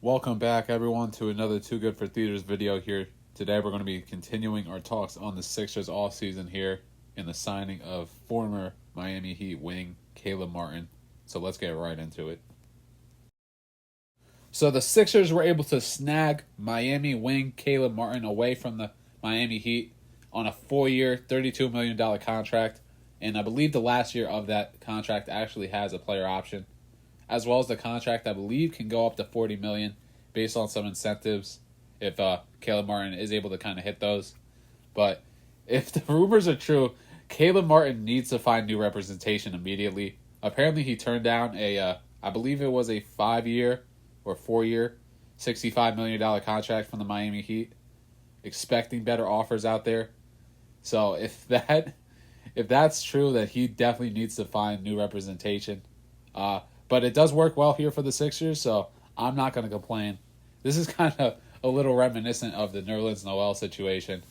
Welcome back, everyone, to another Too Good for Theaters video here. Today, we're going to be continuing our talks on the Sixers offseason here in the signing of former Miami Heat wing Caleb Martin. So let's get right into it. So the Sixers were able to snag Miami wing Caleb Martin away from the Miami Heat on a 4-year, $32 million contract. And I believe the last year of that contract actually has a player option, as well as the contract I believe can go up to $40 million based on some incentives if Caleb Martin is able to kind of hit those. But if the rumors are true, Caleb Martin needs to find new representation immediately. Apparently he turned down I believe it was a 5-year or 4-year, $65 million contract from the Miami Heat, expecting better offers out there. So if that's true, that he definitely needs to find new representation. But it does work well here for the Sixers, so I'm not going to complain. This is kind of a little reminiscent of the Nerlens Noel situation,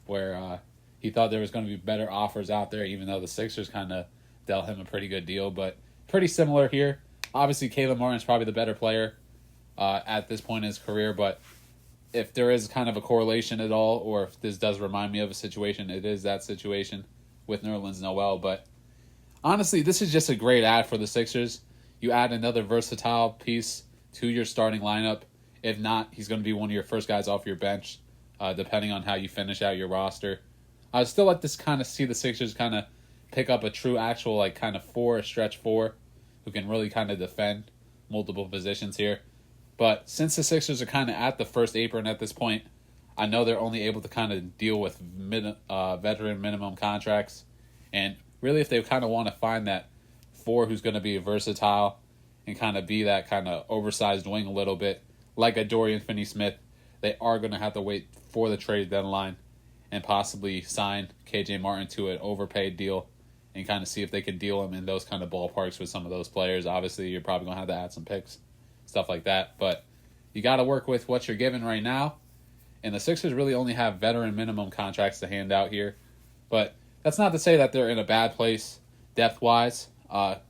where he thought there was going to be better offers out there, even though the Sixers kind of dealt him a pretty good deal. But pretty similar here. Obviously, Caleb Martin's probably the better player at this point in his career, but if there is kind of a correlation at all, or if this does remind me of a situation, it is that situation with Nerlens Noel. But honestly, this is just a great ad for the Sixers. You add another versatile piece to your starting lineup. If not, he's going to be one of your first guys off your bench, depending on how you finish out your roster. I would still like to kind of see the Sixers kind of pick up a true actual kind of stretch four, who can really kind of defend multiple positions here. But since the Sixers are kind of at the first apron at this point, I know they're only able to kind of deal with veteran minimum contracts. And really, if they kind of want to find that four who's going to be versatile and kind of be that kind of oversized wing a little bit, like a Dorian Finney-Smith, they are going to have to wait for the trade deadline and possibly sign KJ Martin to an overpaid deal and kind of see if they can deal him in those kind of ballparks with some of those players. Obviously, you're probably going to have to add some picks, stuff like that. But you got to work with what you're given right now. And the Sixers really only have veteran minimum contracts to hand out here. But that's not to say that they're in a bad place depth-wise.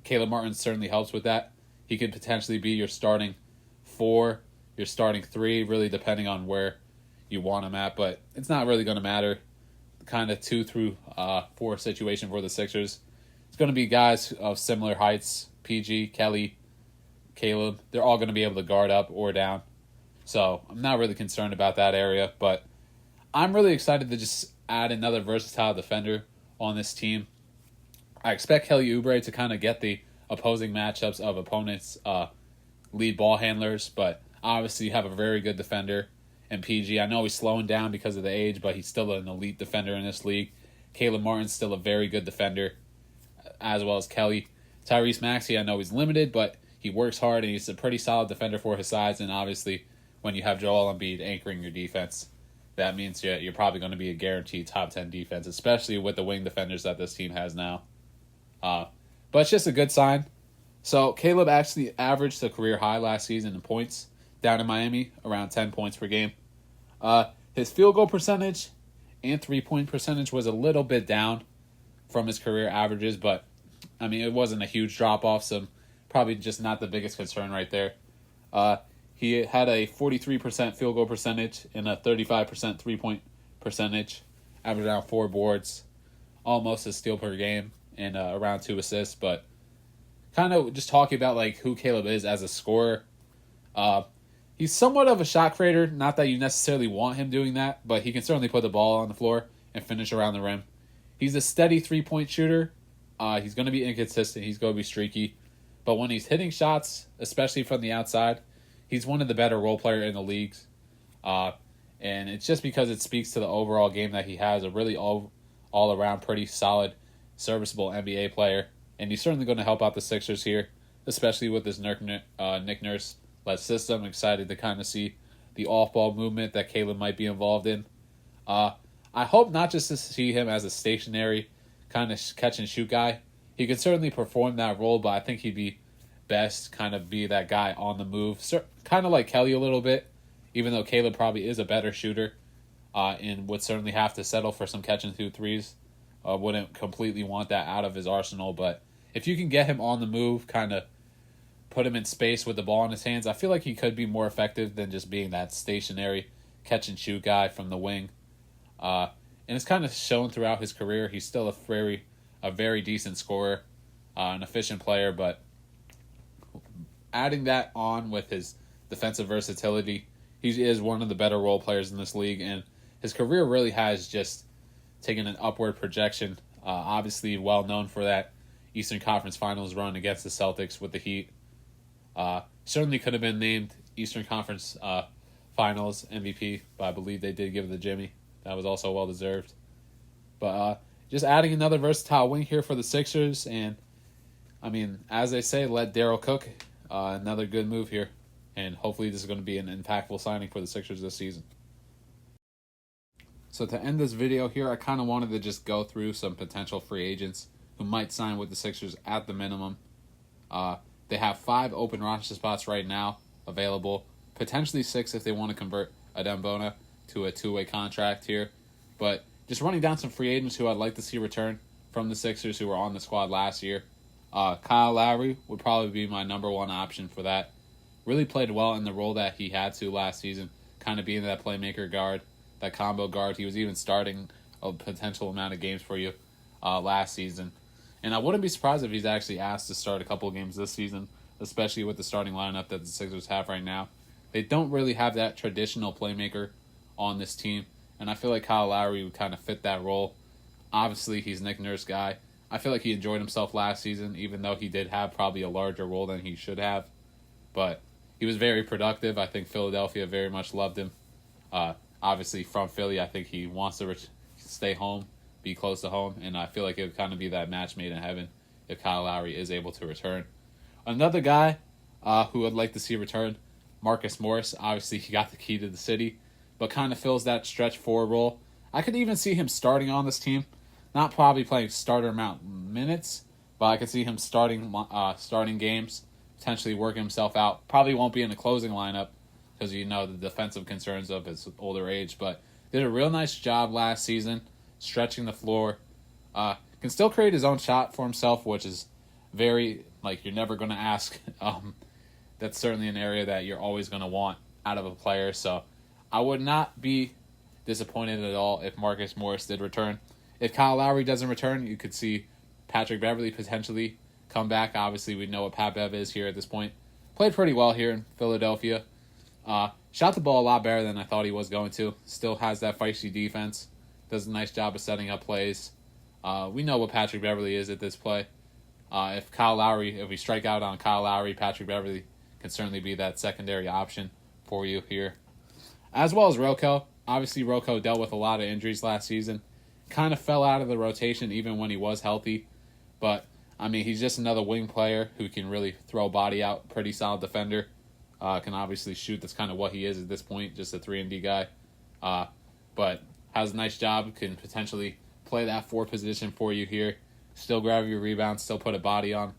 Caleb Martin certainly helps with that. He could potentially be your starting 4, your starting 3, really depending on where you want him at. But it's not really going to matter. Kind of 2 through 4 situation for the Sixers. It's going to be guys of similar heights. PG, Kelly, Caleb. They're all going to be able to guard up or down. So I'm not really concerned about that area. But I'm really excited to just add another versatile defender on this team. I expect Kelly Oubre to kind of get the opposing matchups of opponents' lead ball handlers, but obviously you have a very good defender in PG. I know he's slowing down because of the age, but he's still an elite defender in this league. Caleb Martin's still a very good defender, as well as Kelly. Tyrese Maxey, I know he's limited, but he works hard and he's a pretty solid defender for his size. And obviously, when you have Joel Embiid anchoring your defense, that means you're probably going to be a guaranteed top 10 defense, especially with the wing defenders that this team has now. But it's just a good sign. So Caleb actually averaged a career high last season in points down in Miami, around 10 points per game. His field goal percentage and 3-point percentage was a little bit down from his career averages, but I mean, it wasn't a huge drop-off, so probably just not the biggest concern right there. He had a 43% field goal percentage and a 35% 3-point percentage, averaged around 4 boards, almost a steal per game, and around 2 assists. But kind of just talking about who Caleb is as a scorer. He's somewhat of a shot creator. Not that you necessarily want him doing that, but he can certainly put the ball on the floor and finish around the rim. He's a steady 3-point shooter. He's going to be inconsistent. He's going to be streaky. But when he's hitting shots, especially from the outside, he's one of the better role players in the leagues. And it's just because it speaks to the overall game that he has, a really all-around pretty solid, serviceable NBA player. And he's certainly going to help out the Sixers here, especially with this Nick Nurse-led system. I'm excited to kind of see the off-ball movement that Caleb might be involved in. I hope not just to see him as a stationary kind of catch-and-shoot guy. He could certainly perform that role, but I think he'd be best kind of be that guy on the move. Kind of like Kelly a little bit, even though Caleb probably is a better shooter and would certainly have to settle for some catch-and-shoot threes. Wouldn't completely want that out of his arsenal, but if you can get him on the move, kind of put him in space with the ball in his hands, I feel like he could be more effective than just being that stationary catch and shoot guy from the wing. And it's kind of shown throughout his career. He's still a very decent scorer, an efficient player, but adding that on with his defensive versatility, he is one of the better role players in this league, and his career really has just taken an upward projection. Obviously, well known for that Eastern Conference Finals run against the Celtics with the Heat. Certainly could have been named Eastern Conference Finals MVP, but I believe they did give it to Jimmy. That was also well deserved. But just adding another versatile wing here for the Sixers, and I mean, as they say, let Daryl cook. Another good move here, and hopefully this is going to be an impactful signing for the Sixers this season. So to end this video here, I kind of wanted to just go through some potential free agents who might sign with the Sixers at the minimum. They have 5 open roster spots right now available, potentially 6 if they want to convert Adembona to a 2-way contract here. But just running down some free agents who I'd like to see return from the Sixers who were on the squad last year. Kyle Lowry would probably be my number one option for that. Really played well in the role that he had to last season, kind of being that playmaker guard, that combo guard. He was even starting a potential amount of games for you last season. And I wouldn't be surprised if he's actually asked to start a couple of games this season, especially with the starting lineup that the Sixers have right now. They don't really have that traditional playmaker on this team, and I feel like Kyle Lowry would kind of fit that role. Obviously, he's Nick Nurse guy. I feel like he enjoyed himself last season, even though he did have probably a larger role than he should have. But he was very productive. I think Philadelphia very much loved him. Obviously, from Philly, I think he wants to stay home, be close to home, and I feel like it would kind of be that match made in heaven if Kyle Lowry is able to return. Another guy who I'd like to see return, Marcus Morris. Obviously, he got the key to the city, but kind of fills that stretch forward role. I could even see him starting on this team. Not probably playing starter amount minutes, but I could see him starting games, potentially working himself out. Probably won't be in the closing lineup because the defensive concerns of his older age, but did a real nice job last season, stretching the floor. Can still create his own shot for himself, which is very, you're never going to ask. That's certainly an area that you're always going to want out of a player, so I would not be disappointed at all if Marcus Morris did return. If Kyle Lowry doesn't return, you could see Patrick Beverley potentially come back. Obviously, we know what Pat Bev is here at this point. Played pretty well here in Philadelphia. Shot the ball a lot better than I thought he was going to. Still has that feisty defense. Does a nice job of setting up plays. We know what Patrick Beverley is at this play. If we strike out on Kyle Lowry, Patrick Beverley can certainly be that secondary option for you here. As well as Rocco. Obviously, Rocco dealt with a lot of injuries last season. Kind of fell out of the rotation even when he was healthy. But, I mean, he's just another wing player who can really throw body out. Pretty solid defender. Can obviously shoot. That's kind of what he is at this point. Just a 3-and-D guy. But has a nice job. Can potentially play that 4 position for you here. Still grab your rebounds. Still put a body on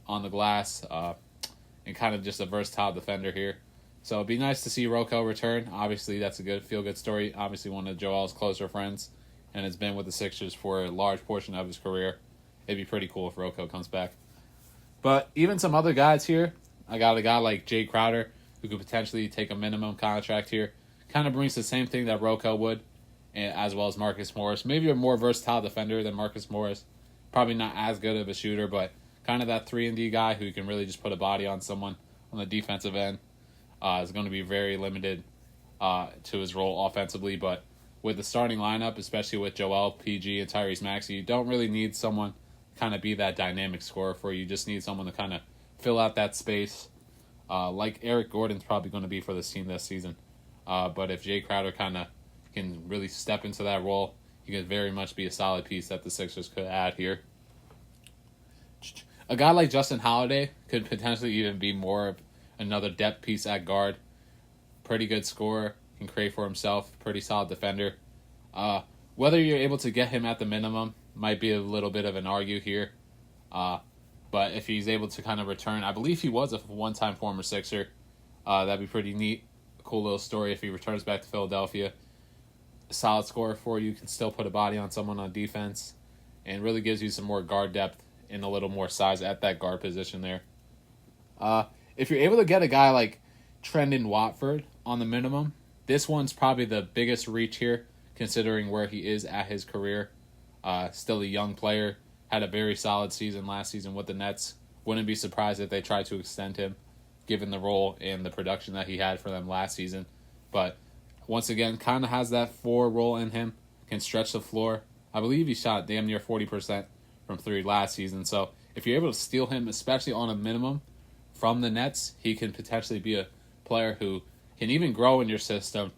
the glass. And kind of just a versatile defender here. So it'd be nice to see Rocco return. Obviously, that's a good feel-good story. Obviously, one of Joel's closer friends. And has been with the Sixers for a large portion of his career. It'd be pretty cool if Rocco comes back. But even some other guys here. I got a guy like Jay Crowder who could potentially take a minimum contract here. Kind of brings the same thing that Rocco would, as well as Marcus Morris. Maybe a more versatile defender than Marcus Morris. Probably not as good of a shooter, but kind of that 3-and-D guy who can really just put a body on someone on the defensive end. Is going to be very limited to his role offensively, but with the starting lineup, especially with Joel, PG, and Tyrese Maxey, you don't really need someone to kind of be that dynamic scorer for you. You just need someone to kind of fill out that space, like Eric Gordon's probably going to be for this team this season. But if Jay Crowder kind of can really step into that role, he could very much be a solid piece that the Sixers could add here. A guy like Justin Holiday could potentially even be more of another depth piece at guard. Pretty good scorer. Can create for himself, pretty solid defender. Whether you're able to get him at the minimum might be a little bit of an argue here. But if he's able to kind of return, I believe he was a one-time former Sixer. That'd be pretty neat. A cool little story if he returns back to Philadelphia. A solid scorer for you, can still put a body on someone on defense, and really gives you some more guard depth and a little more size at that guard position there. if you're able to get a guy like Trendon Watford on the minimum, this one's probably the biggest reach here, considering where he is at his career. Still a young player, had a very solid season last season with the Nets. Wouldn't be surprised if they tried to extend him, given the role and the production that he had for them last season. But once again, kind of has that 4 role in him, can stretch the floor. I believe he shot damn near 40% from 3 last season. So if you're able to steal him, especially on a minimum from the Nets, he can potentially be a player who can even grow in your system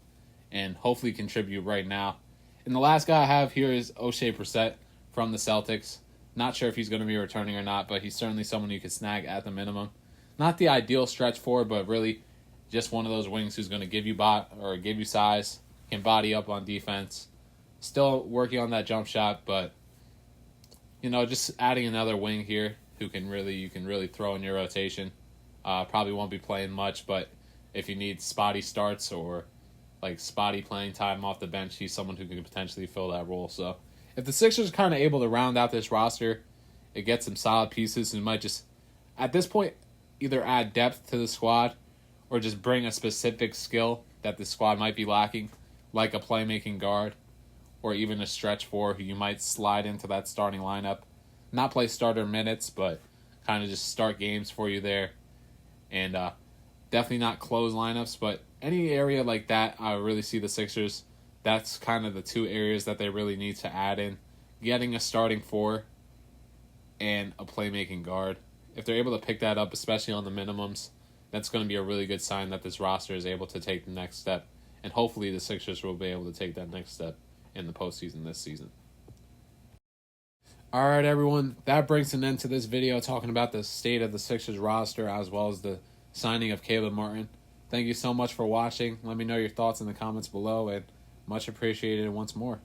and hopefully contribute right now. And the last guy I have here is O'Shea Brissett from the Celtics. Not sure if he's going to be returning or not, but he's certainly someone you could snag at the minimum. Not the ideal stretch for, but really just one of those wings who's going to give you size, can body up on defense. Still working on that jump shot, but just adding another wing here you can really throw in your rotation. Probably won't be playing much, but if you need spotty starts or like spotty playing time off the bench, he's someone who can potentially fill that role. So if the Sixers are kind of able to round out this roster, it gets some solid pieces and might just, at this point, either add depth to the squad or just bring a specific skill that the squad might be lacking, like a playmaking guard or even a stretch 4 who you might slide into that starting lineup. Not play starter minutes, but kind of just start games for you there. And definitely not close lineups, but any area like that, I really see the Sixers. That's kind of the 2 areas that they really need to add in. Getting a starting 4 and a playmaking guard. If they're able to pick that up, especially on the minimums, that's going to be a really good sign that this roster is able to take the next step. And hopefully the Sixers will be able to take that next step in the postseason this season. All right, everyone. That brings an end to this video talking about the state of the Sixers roster as well as the signing of Caleb Martin. Thank you so much for watching. Let me know your thoughts in the comments below, and much appreciated once more.